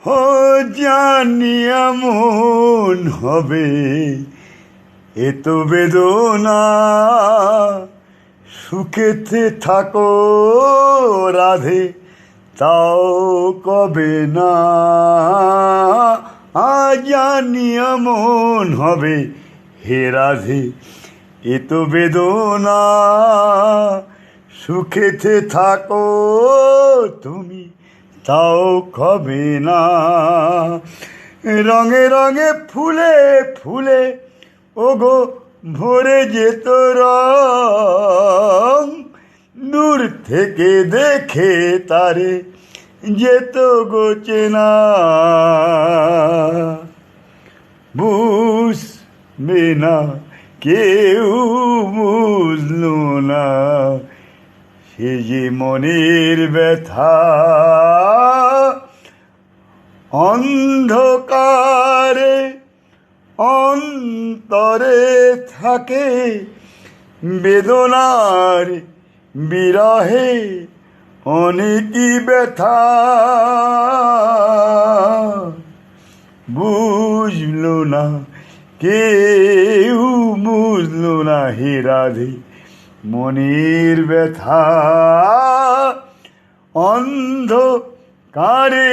ও জানি এমন হবে, এত বেদনা সুখেতে থাকো রাধে, তাও কবে না। জানি এমন হবে হে রাধে, এত বেদনা সুখেতে থাকো তুমি, তাও কবে না। রঙে রঙে ফুলে ফুলে ওগো ভরে যেত রং, দূর থেকে দেখে তারে যেত গো চেনা। বুঝবে না কেউ, বুঝলো না সে যে মনের ব্যথা। অন্ধকারে অন্তরে থাকে বেদনার বিরহে অনেকই ব্যথা। বুঝলো না কেউ, বুঝলো না হে রাধে মনের ব্যথা। অন্ধকারে